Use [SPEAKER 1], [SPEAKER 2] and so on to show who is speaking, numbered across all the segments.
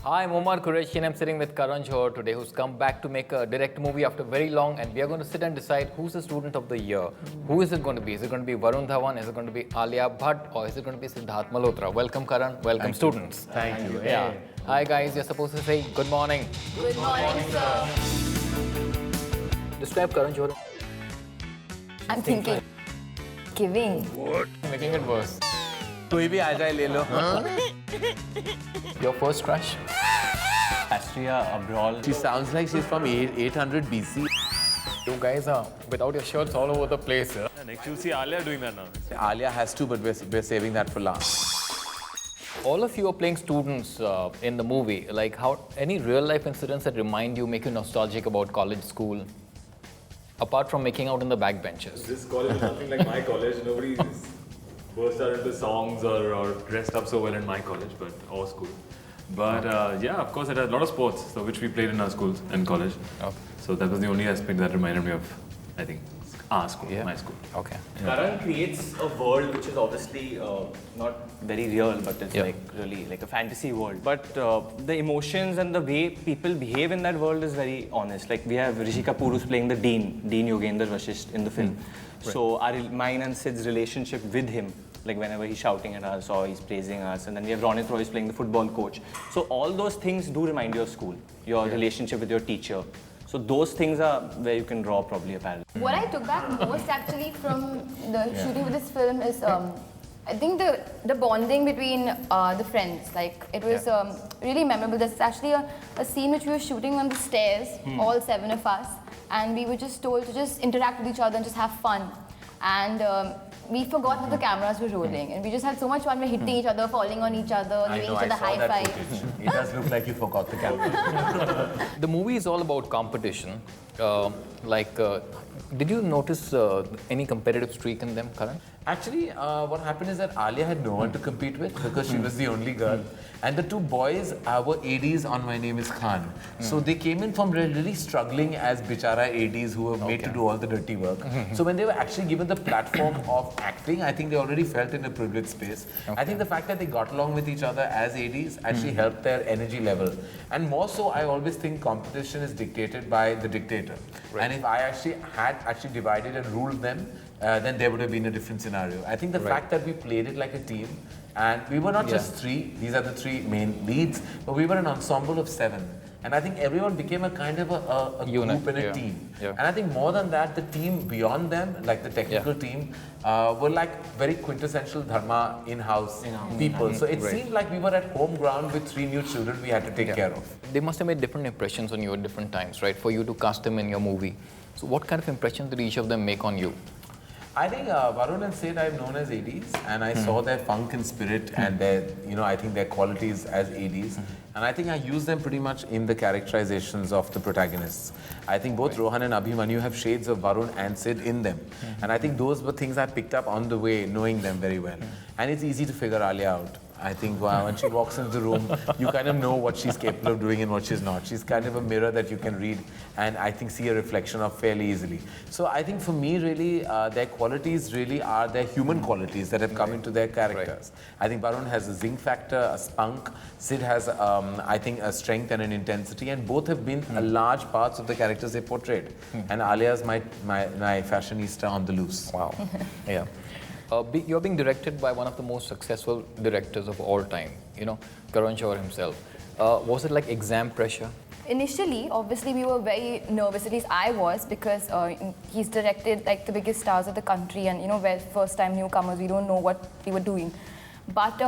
[SPEAKER 1] Hi, I'm Omar Qureshi and I'm sitting with Karan today, who's come back to make a direct movie after very long, and we are going to sit and decide who's the student of the year. Who is it going to be? Is it going to be Varun Dhawan? Is it going to be Alia Bhatt? Or is it going to be Siddharth Malhotra? Welcome, Karan. Welcome, students.
[SPEAKER 2] Thank you.
[SPEAKER 1] Yeah. Hi, guys. You're supposed to say good morning.
[SPEAKER 3] Good morning, sir.
[SPEAKER 1] Describe Karan Johar.
[SPEAKER 3] I'm thinking. Giving.
[SPEAKER 1] Making it worse.
[SPEAKER 2] कोई भी आ जाए ले लो.
[SPEAKER 1] Your first crush?
[SPEAKER 4] Astria Abrol.
[SPEAKER 2] She sounds like she's from 800 BC.
[SPEAKER 1] You guys are without your shirts all over the place.
[SPEAKER 4] Next you'll see Alia doing that now.
[SPEAKER 2] Alia has to, but we're saving that for last.
[SPEAKER 1] All of you are playing students in the movie. Like, how any real life incidents that remind you, make you nostalgic about college, school, apart from making out in the backbenches?
[SPEAKER 5] This college is nothing like my college. Nobody burst out into songs or dressed up so well in my college, or school. But yeah, of course, it had a lot of sports, so which we played in our schools and college.
[SPEAKER 1] Okay.
[SPEAKER 5] So that was the only aspect that reminded me of, I think, our school, my school.
[SPEAKER 1] Okay.
[SPEAKER 4] Karan creates a world which is obviously not very real, but it's like really like a fantasy world. But the emotions and the way people behave in that world is very honest. Like we have Rishi Kapoor who's playing the Dean Yogendra Vashisht in the film. Right. So mine and Sid's relationship with him, like whenever he's shouting at us or he's praising us, and then we have Ronit Roy playing the football coach. So all those things do remind you of school, your relationship with your teacher. So those things are where you can draw probably a parallel.
[SPEAKER 3] What I took back most actually from the shooting of this film is I think the bonding between the friends. Like it was really memorable. There's actually a scene which we were shooting on the stairs, all 7 of us, and we were just told to just interact with each other and just have fun. And we forgot that the cameras were rolling, and we just had so much fun. We're hitting each other, falling on each other, giving each other high fives.
[SPEAKER 2] It does look like you forgot the camera.
[SPEAKER 1] The movie is all about competition. Did you notice any competitive streak in them, Karan?
[SPEAKER 2] Actually, what happened is that Alia had no one to compete with because she was the only girl. And the two boys were ADs on My Name is Khan. So they came in from really struggling as bichara ADs who were made to do all the dirty work. So when they were actually given the platform of acting, I think they already felt in a privileged space. I think the fact that they got along with each other as ADs actually helped their energy level. And more so, I always think competition is dictated by the dictator. Right. And if I had divided and ruled them, then there would have been a different scenario. I think the fact that we played it like a team, and we were not just 3, these are the 3 main leads, but we were an ensemble of 7. And I think everyone became a kind of a
[SPEAKER 1] unit,
[SPEAKER 2] group and a team.
[SPEAKER 1] Yeah.
[SPEAKER 2] And I think more than that, the team beyond them, like the technical team, were like very quintessential Dharma in-house people. So it seemed like we were at home ground with 3 new children we had to take care of.
[SPEAKER 1] They must have made different impressions on you at different times, right? For you to cast them in your movie. So what kind of impression did each of them make on you?
[SPEAKER 2] I think Varun and Sid I've known as ADs, and I saw their funk and spirit and their, I think their qualities as ADs. And I think I use them pretty much in the characterizations of the protagonists. I think both Rohan and Abhimanyu have shades of Varun and Sid in them. And I think those were things I picked up on the way, knowing them very well. And it's easy to figure Alia out. I think when she walks into the room, you kind of know what she's capable of doing and what she's not. She's kind of a mirror that you can read and I think see a reflection of fairly easily. So I think for me, really, their qualities really are their human qualities that have come into their characters. I think Varun has a zing factor, a spunk. Sid has, I think, a strength and an intensity, and both have been a large parts of the characters they portrayed. And Alia's my fashionista on the loose.
[SPEAKER 1] Wow. Yeah. You're being directed by one of the most successful directors of all time, Karan Johar himself. Was it like exam pressure?
[SPEAKER 3] Initially, obviously, we were very nervous. At least I was, because he's directed like the biggest stars of the country, and we're first-time newcomers. We don't know what we were doing. But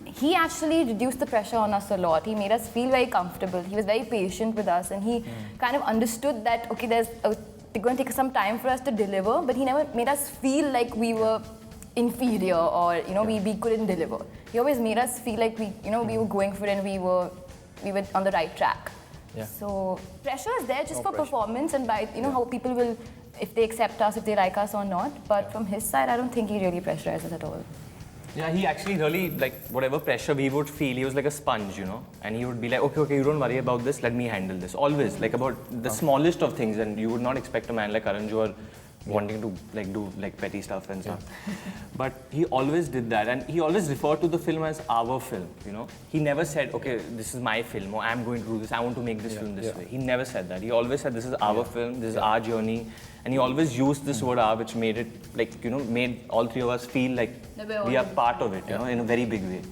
[SPEAKER 3] he actually reduced the pressure on us a lot. He made us feel very comfortable. He was very patient with us, and he kind of understood that it's going to take some time for us to deliver. But he never made us feel like we were inferior or we couldn't deliver. He always made us feel like we were going for it and we were on the right track. Yeah. So pressure is there just for performance and by how people will, if they accept us, if they like us or not. But from his side, I don't think he really pressurized us at all.
[SPEAKER 4] Yeah, he actually really, like, whatever pressure we would feel, he was like a sponge, and he would be like, okay, you don't worry about this, let me handle this. Always, like about the smallest of things, and you would not expect a man like Karan Johar wanting to like do like petty stuff and stuff. But he always did that, and he always referred to the film as our film. You know, he never said, "Okay, this is my film," or "I'm going to do this. I want to make this film this way." He never said that. He always said, "This is our film. This is our journey." And he always used this word "our," which made it like made all three of us feel like we are part of it. You know, in a very big way.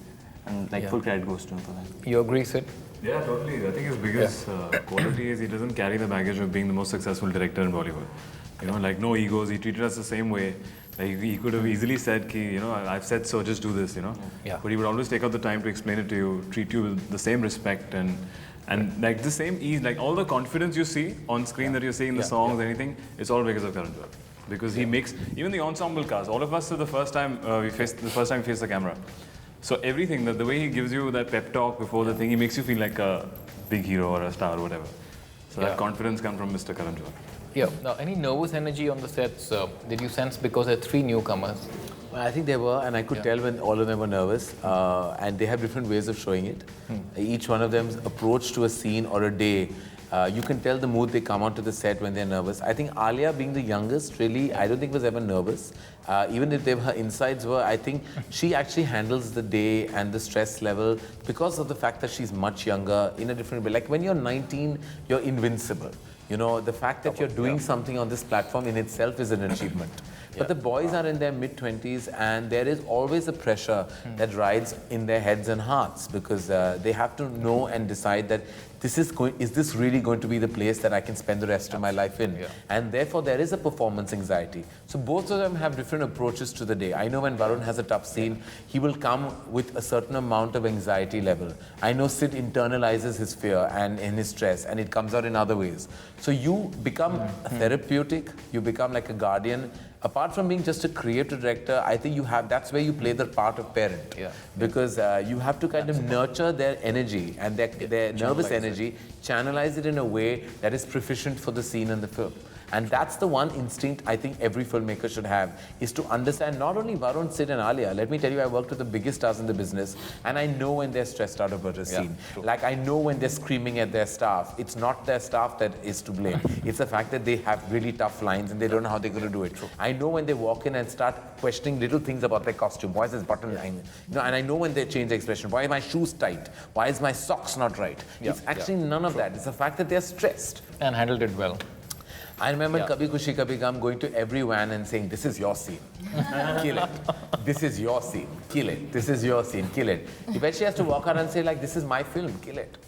[SPEAKER 4] And like full credit goes to him for that.
[SPEAKER 1] You agree, Sid?
[SPEAKER 5] Yeah, totally. I think his biggest quality is he doesn't carry the baggage of being the most successful director in Bollywood. You know, like no egos. He treated us the same way. Like he could have easily said, "Ki, I've said so. Just do this."
[SPEAKER 1] Yeah.
[SPEAKER 5] But he would always take out the time to explain it to you, treat you with the same respect and like the same ease. Like all the confidence you see on screen that you're seeing in the songs, anything, it's all because of Karan. Because he makes even the ensemble cast. All of us are the first time we face the camera. So everything, the way he gives you that pep talk before the thing, he makes you feel like a big hero or a star or whatever. So that confidence comes from Mr. Karan Johar.
[SPEAKER 1] Yeah. Now, any nervous energy on the sets did you sense because there are 3 newcomers?
[SPEAKER 2] Well, I think they were, and I could tell when all of them were nervous, and they have different ways of showing it. Each one of them's approach to a scene or a day, you can tell the mood they come onto the set when they're nervous. I think Alia, being the youngest, really, I don't think was ever nervous. Even if her insides were, I think she actually handles the day and the stress level because of the fact that she's much younger in a different way. Like when you're 19, you're invincible. The fact that you're doing something on this platform in itself is an achievement. But the boys are in their mid-20s, and there is always a pressure that rides in their heads and hearts because they have to know and decide that is this really going to be the place that I can spend the rest of my life in? And therefore, there is a performance anxiety. So both of them have different approaches to the day. I know when Varun has a tough scene, he will come with a certain amount of anxiety level. I know Sid internalizes his fear and his stress, and it comes out in other ways. So you become therapeutic, you become like a guardian. Apart from being just a creative director, I think that's where you play the part of parent. Because you have to kind of nurture their energy and their nervous energy, channelize it in a way that is proficient for the scene and the film. And that's the one instinct I think every filmmaker should have, is to understand not only Varun, Sid and Alia. Let me tell you, I worked with the biggest stars in the business, and I know when they're stressed out about a scene. Like I know when they're screaming at their staff. It's not their staff that is to blame. It's the fact that they have really tough lines and they don't know how they're going to do it. I know when they walk in and start questioning little things about their costume. Why is this button line? And I know when they change expression. Why are my shoes tight? Why is my socks not right? It's actually none of that. It's the fact that they're stressed.
[SPEAKER 1] And handled it well.
[SPEAKER 2] I remember Kabhi Khushi Kabhi Gham going to every van and saying, "This is your scene, kill it. This is your scene, kill it. This is your scene, kill it." Eventually has to walk out and say like, "This is my film, kill it."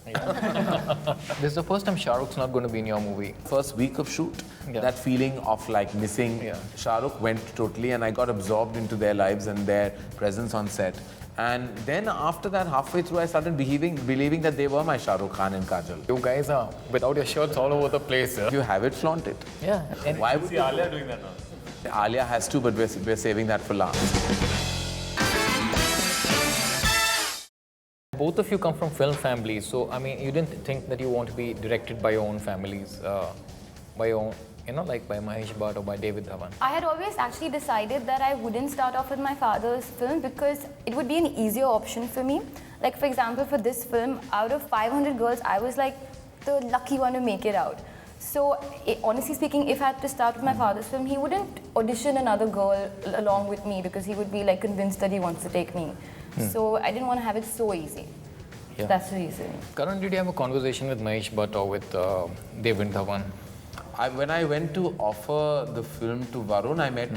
[SPEAKER 1] This is the first time Shahrukh's not going to be in your movie.
[SPEAKER 2] First week of shoot, that feeling of like missing Shahrukh went totally, and I got absorbed into their lives and their presence on set. And then after that, halfway through, I started believing that they were my Shahrukh Khan and Kajal.
[SPEAKER 1] You guys are without your shirts all over the place.
[SPEAKER 2] If you have it, flaunt it.
[SPEAKER 1] Yeah. And
[SPEAKER 2] Why would
[SPEAKER 5] See Alia doing that now?
[SPEAKER 2] Alia has to, but we're saving that for last.
[SPEAKER 1] both of you come from film families, so I mean, you didn't think that you want to be directed by your own families, by your own, like by Mahesh Bhatt or by David Dhawan?
[SPEAKER 3] I had always actually decided that I wouldn't start off with my father's film because it would be an easier option for me. Like for example, for this film, out of 500 girls, I was like the lucky one to make it out. So honestly speaking, if I had to start with my father's film, he wouldn't audition another girl along with me because he would be like convinced that he wants to take me. So I didn't want to have it so easy.
[SPEAKER 1] Yeah.
[SPEAKER 3] That's the reason.
[SPEAKER 1] Karan, did you have a conversation with Mahesh Bhatt or with David Dhawan?
[SPEAKER 2] When I went to offer the film to Varun, I met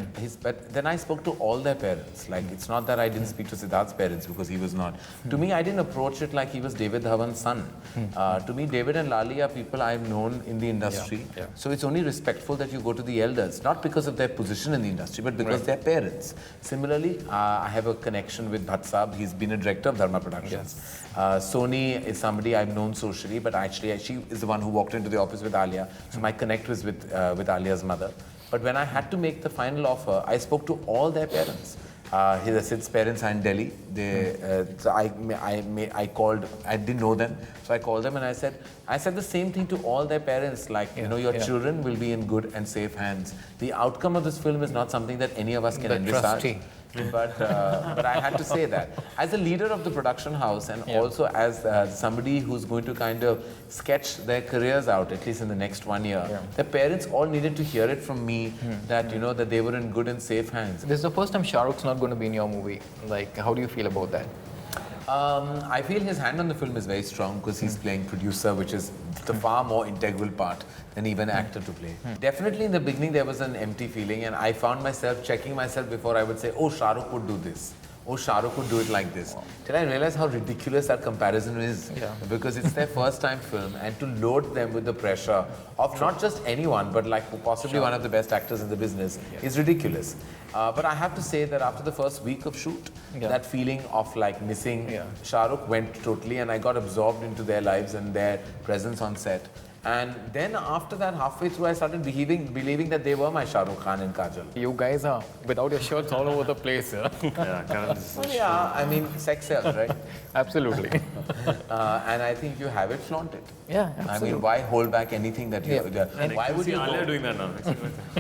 [SPEAKER 2] then I spoke to all their parents. Like, it's not that I didn't speak to Siddharth's parents because he was not. To me, I didn't approach it like he was David Dhawan's son. To me, David and Lali are people I've known in the industry.
[SPEAKER 1] Yeah.
[SPEAKER 2] So it's only respectful that you go to the elders, not because of their position in the industry, but because they're parents. Similarly, I have a connection with Bhatt Saab. He's been a director of Dharma Productions. Sony is somebody I've known socially, but actually she is the one who walked into the office with Alia. So my connect was with Alia's mother. But when I had to make the final offer, I spoke to all their parents. Sid's parents are in Delhi. So I called, I didn't know them, so I called them and I said the same thing to all their parents, like, your children will be in good and safe hands. The outcome of this film is not something that any of us can envisage. but I had to say that. As a leader of the production house and also as somebody who's going to kind of sketch their careers out, at least in the next 1 year, their parents all needed to hear it from me that, you know, that they were in good and safe hands.
[SPEAKER 1] This is the first time Shahrukh's not going to be in your movie. Like, how do you feel about that?
[SPEAKER 2] I feel his hand on the film is very strong because he's playing producer, which is the far more integral part than even actor to play. Definitely in the beginning there was an empty feeling and I found myself checking myself before I would say, oh, Shahrukh would do this. Oh, Shahrukh would do it like this. Till I realized how ridiculous that comparison is because it's their first time film and to load them with the pressure of not just anyone but like possibly one of the best actors in the business is ridiculous. But I have to say that after the first week of shoot, that feeling of like missing Shahrukh went totally and I got absorbed into their lives and their presence on set. And then after that, halfway through, I started believing that they were my Shahrukh Khan and Kajal.
[SPEAKER 1] You guys are without your shirts all over the place.
[SPEAKER 5] Yeah, Karan is
[SPEAKER 2] Well, yeah, I mean, sex sells, right?
[SPEAKER 1] Absolutely.
[SPEAKER 2] And I think you have it, flaunt it.
[SPEAKER 1] Yeah,
[SPEAKER 2] I mean, why hold back anything that you... Why would you
[SPEAKER 5] Alia
[SPEAKER 2] go?
[SPEAKER 5] doing that now?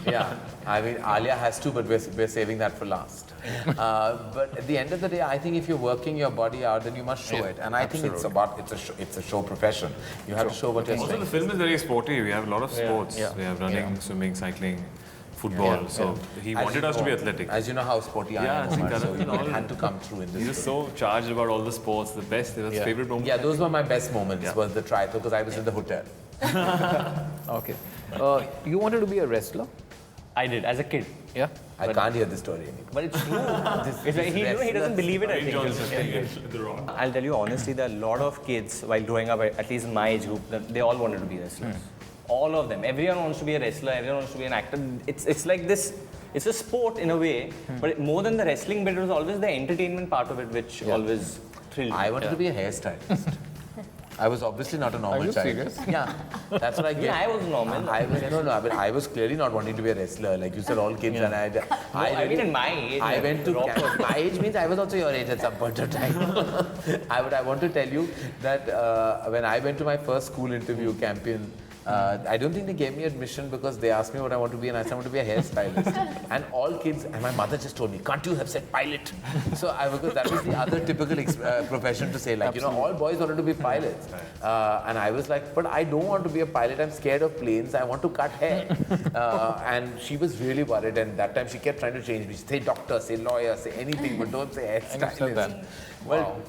[SPEAKER 2] Yeah, I mean, Alia has to, but we're saving that for last. But at the end of the day, I think if you're working your body out, then you must show it. And I think it's a show profession. You have to show what you're
[SPEAKER 5] Also,
[SPEAKER 2] saying.
[SPEAKER 5] the film is very sporty. We have a lot of sports. We have running, swimming, cycling, football. So he wanted us to be athletic.
[SPEAKER 2] As you know how sporty I am,
[SPEAKER 5] see,
[SPEAKER 2] Omar, so
[SPEAKER 5] Karan
[SPEAKER 2] it had to come through in this
[SPEAKER 5] He was
[SPEAKER 2] film.
[SPEAKER 5] so charged about all the sports, the best. It was his favorite moment.
[SPEAKER 2] Yeah, those were my best moments, was the triathlon, because I was in the hotel.
[SPEAKER 1] Okay. You wanted to be a wrestler?
[SPEAKER 4] I did as a kid.
[SPEAKER 1] Yeah.
[SPEAKER 2] I can't hear the story anymore.
[SPEAKER 4] But it's true. It's like he doesn't believe it, I think. I'll tell you honestly, there are a lot of kids while growing up, at least in my age group, that they all wanted to be wrestlers. All of them. Everyone wants to be a wrestler, everyone wants to be an actor. It's like this, it's a sport in a way, but more than the wrestling bit, it was always the entertainment part of it which always thrilled me.
[SPEAKER 2] I wanted to be a hairstylist. I was obviously not a normal
[SPEAKER 1] Are you
[SPEAKER 2] child.
[SPEAKER 1] serious?
[SPEAKER 2] Yeah, that's what I get.
[SPEAKER 4] Yeah, I was normal.
[SPEAKER 2] I was clearly not wanting to be a wrestler. Like you said, all kids, and
[SPEAKER 4] I mean, in my age,
[SPEAKER 2] I went to my age means I was also your age at some point of time. I want to tell you that when I went to my first school interview, Campion. I don't think they gave me admission because they asked me what I want to be and I said I want to be a hairstylist. And all kids, and my mother just told me, can't you have said pilot? So because that was the other typical profession to say, like, you know, all boys wanted to be pilots. And I was like, but I don't want to be a pilot, I'm scared of planes, I want to cut hair. And she was really worried and that time she kept trying to change me. Say doctor, say lawyer, say anything, but don't say hairstylist. Well,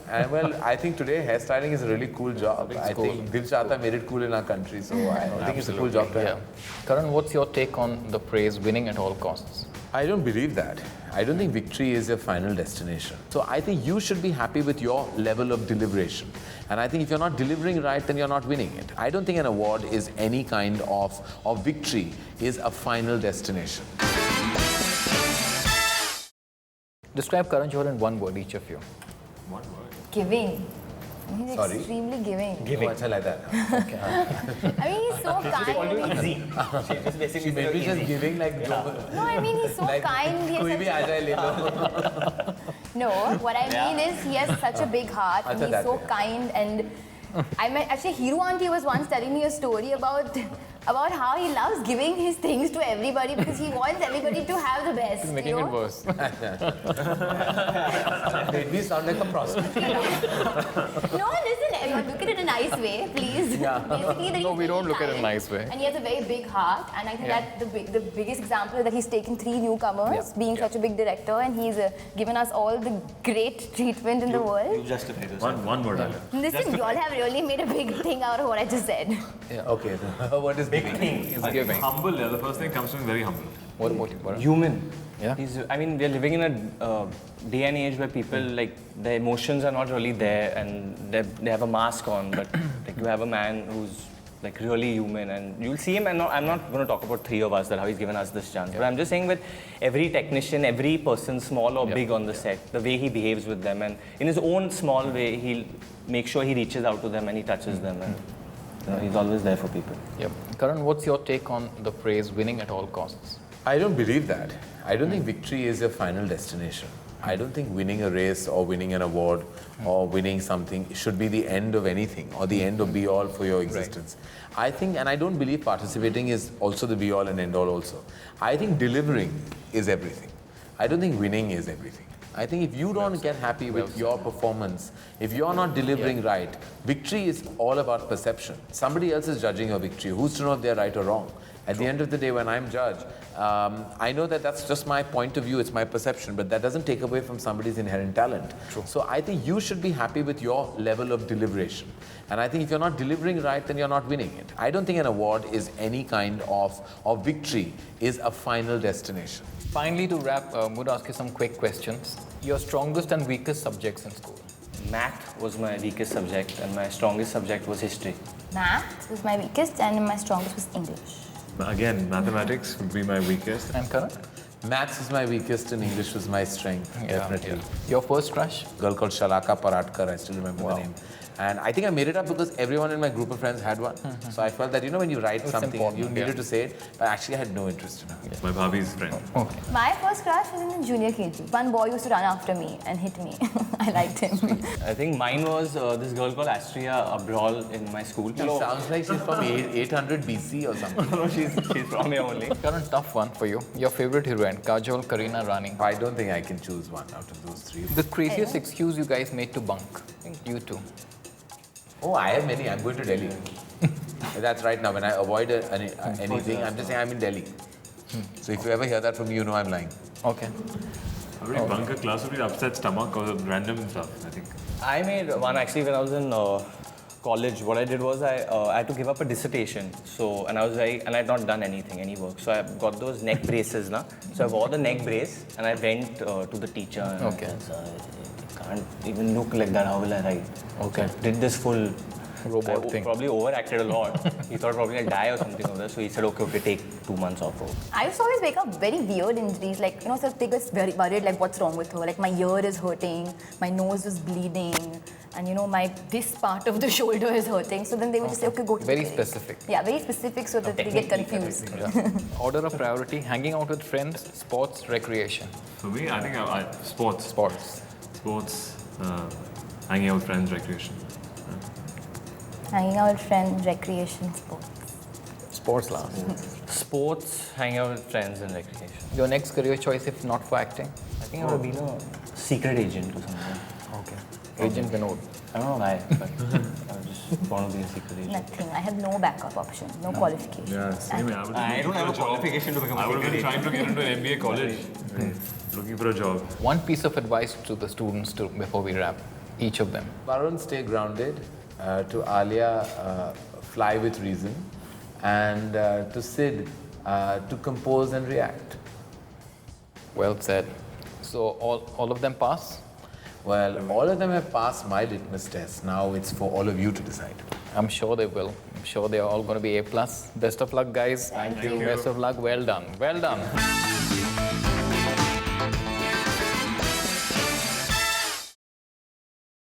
[SPEAKER 2] I think today hairstyling is a really cool job. I think Dil Chahta made it cool in our country, so I think it's a cool job to have.
[SPEAKER 1] Karan, what's your take on the phrase winning at all costs?
[SPEAKER 2] I don't believe that. I don't think victory is your final destination. So I think you should be happy with your level of deliberation. And I think if you're not delivering right, then you're not winning it. I don't think an award is any kind of victory is a final destination.
[SPEAKER 1] Describe Karan Johar in one word, each of you.
[SPEAKER 5] One word.
[SPEAKER 3] Giving. He's
[SPEAKER 2] Sorry?
[SPEAKER 3] extremely giving.
[SPEAKER 2] Oh, acha like that.
[SPEAKER 3] I mean, he's so kind.
[SPEAKER 4] Easy. She just basically
[SPEAKER 2] Maybe just giving like
[SPEAKER 3] No, I mean, he's so
[SPEAKER 2] like
[SPEAKER 3] kind. He has
[SPEAKER 2] कोई भी आ जाए ले लो.
[SPEAKER 3] No, what I mean is he has such a big heart and
[SPEAKER 2] Acha,
[SPEAKER 3] he's
[SPEAKER 2] that
[SPEAKER 3] so
[SPEAKER 2] way.
[SPEAKER 3] kind and I met actually Hiru auntie was once telling me a story about how he loves giving his things to everybody because he wants everybody to have the best.
[SPEAKER 1] He's making
[SPEAKER 3] you
[SPEAKER 1] it
[SPEAKER 3] know?
[SPEAKER 1] worse.
[SPEAKER 2] Made me sound like a prostitute.
[SPEAKER 3] No, listen, look at it in a nice way, please.
[SPEAKER 2] Yeah.
[SPEAKER 3] Basically, that
[SPEAKER 1] No,
[SPEAKER 3] he's
[SPEAKER 1] we don't
[SPEAKER 3] very
[SPEAKER 1] look at it in a
[SPEAKER 3] kind
[SPEAKER 1] nice way.
[SPEAKER 3] And he has a very big heart, and I think that the biggest example is that he's taken 3 newcomers, being such a big director, and he's given us all the great treatment in the world.
[SPEAKER 4] You justified yourself.
[SPEAKER 5] One word, Alia.
[SPEAKER 3] Listen, you all have really made a big thing out of what I just said.
[SPEAKER 2] Okay, what is big thing?
[SPEAKER 1] He's giving.
[SPEAKER 5] Humble, yeah. The first thing comes to me very humble.
[SPEAKER 1] What about you, Karan?
[SPEAKER 4] Human.
[SPEAKER 1] Yeah.
[SPEAKER 4] I mean, we're living in a day and age where people, like, their emotions are not really there and they have a mask on, but like, you have a man who's like really human and you'll see him, and I'm not going to talk about 3 of us, that how he's given us this chance, but I'm just saying with every technician, every person, small or big on the set, the way he behaves with them, and in his own small way, he'll make sure he reaches out to them and he touches them, and you know, he's always there for people.
[SPEAKER 1] Yep. Karan, what's your take on the phrase winning at all costs?
[SPEAKER 2] I don't believe that. I don't think victory is your final destination. I don't think winning a race or winning an award or winning something should be the end of anything or the end or be all for your existence. I think, and I don't believe participating is also the be all and end all also. I think delivering is everything. I don't think winning is everything. I think if you don't get happy with your performance, if you're not delivering right, victory is all about perception. Somebody else is judging your victory. Who's to know if they're right or wrong? At the end of the day, when I'm judged, I know that that's just my point of view, it's my perception, but that doesn't take away from somebody's inherent talent. So I think you should be happy with your level of deliberation. And I think if you're not delivering right, then you're not winning it. I don't think an award is any kind of victory, is a final destination.
[SPEAKER 1] Finally, to wrap, I'm going to ask you some quick questions. Your strongest and weakest subjects in school?
[SPEAKER 4] Math was my weakest subject, and my strongest subject was history.
[SPEAKER 3] Math was my weakest, and my strongest was English.
[SPEAKER 5] Again, mathematics would be my weakest.
[SPEAKER 1] And Karan?
[SPEAKER 2] Maths was my weakest and English was my strength, definitely.
[SPEAKER 1] Your first crush?
[SPEAKER 2] Girl called Shalaka Paratkar, I still remember the name. And I think I made it up because everyone in my group of friends had one. So I felt that, you know, when you write something, you needed to say it, but actually I had no interest in it.
[SPEAKER 5] My Bhabhi's friend.
[SPEAKER 1] Okay.
[SPEAKER 3] My first crush was in the junior KG. One boy used to run after me and hit me. I liked him.
[SPEAKER 4] I think mine was this girl called Astria Abrol in my school.
[SPEAKER 2] She sounds like she's from 800 BC or something.
[SPEAKER 4] No, she's from here only.
[SPEAKER 1] Karan, tough one for you. Your favorite heroine, Kajol, Kareena, Rani.
[SPEAKER 2] I don't think I can choose one out of those three.
[SPEAKER 1] The craziest excuse you guys made to bunk? You two.
[SPEAKER 2] Oh, I have many. I'm going to Delhi. That's right now. When I avoid anything, I'm just saying I'm in Delhi. So if you ever hear that from me, you know I'm lying.
[SPEAKER 1] Okay.
[SPEAKER 5] I would bunk a class would be upset stomach or random stuff, I think.
[SPEAKER 4] I made one actually when I was in college. What I did was I had to give up a dissertation. So and I had not done any work. So I got those neck braces, na. So I wore the neck brace and I went to the teacher. And
[SPEAKER 1] Okay.
[SPEAKER 4] I said, I can't even look like that. How will I write?
[SPEAKER 1] Okay.
[SPEAKER 4] So I did this full
[SPEAKER 1] Robot
[SPEAKER 4] I
[SPEAKER 1] thing.
[SPEAKER 4] probably overacted a lot. He thought probably I'd die or something like that. So he said, okay, take 2 months off.
[SPEAKER 3] I used to always wake up very weird injuries, like, you know, so they get very worried, like, what's wrong with her? Like, my ear is hurting, my nose is bleeding, and, you know, this part of the shoulder is hurting. So then they would just say, okay, go to
[SPEAKER 1] Very
[SPEAKER 3] the clinic.
[SPEAKER 1] specific.
[SPEAKER 3] Yeah, very specific so that they get confused.
[SPEAKER 1] Order of priority, hanging out with friends, sports, recreation.
[SPEAKER 5] For me, I think sports.
[SPEAKER 1] Sports.
[SPEAKER 5] Sports, hanging out with friends, recreation.
[SPEAKER 3] Hanging out with friends, recreation, sports.
[SPEAKER 1] Sports last.
[SPEAKER 4] Sports, hang out with friends and recreation.
[SPEAKER 1] Your next career choice if not for acting?
[SPEAKER 4] I think I would have been a secret agent or something.
[SPEAKER 1] Okay. Agent Vinod.
[SPEAKER 4] I don't know why, but I just want to be a secret agent.
[SPEAKER 3] Nothing. I have no backup option, no qualification.
[SPEAKER 5] Yeah, same.
[SPEAKER 4] I don't have a qualification to become a
[SPEAKER 5] I would have been
[SPEAKER 4] secret
[SPEAKER 5] trying to get into an MBA college. Looking for a job.
[SPEAKER 1] One piece of advice to the students before we wrap, each of them.
[SPEAKER 2] Varun, stay grounded. To Alia, fly with reason. And to Sid, to compose and react.
[SPEAKER 1] Well said. So all of them pass?
[SPEAKER 2] Well, all of them have passed my litmus test. Now it's for all of you to decide.
[SPEAKER 1] I'm sure they will. I'm sure they are all going to be A+. Best of luck, guys.
[SPEAKER 5] Thank you.
[SPEAKER 1] Best of luck. Well done. Well done.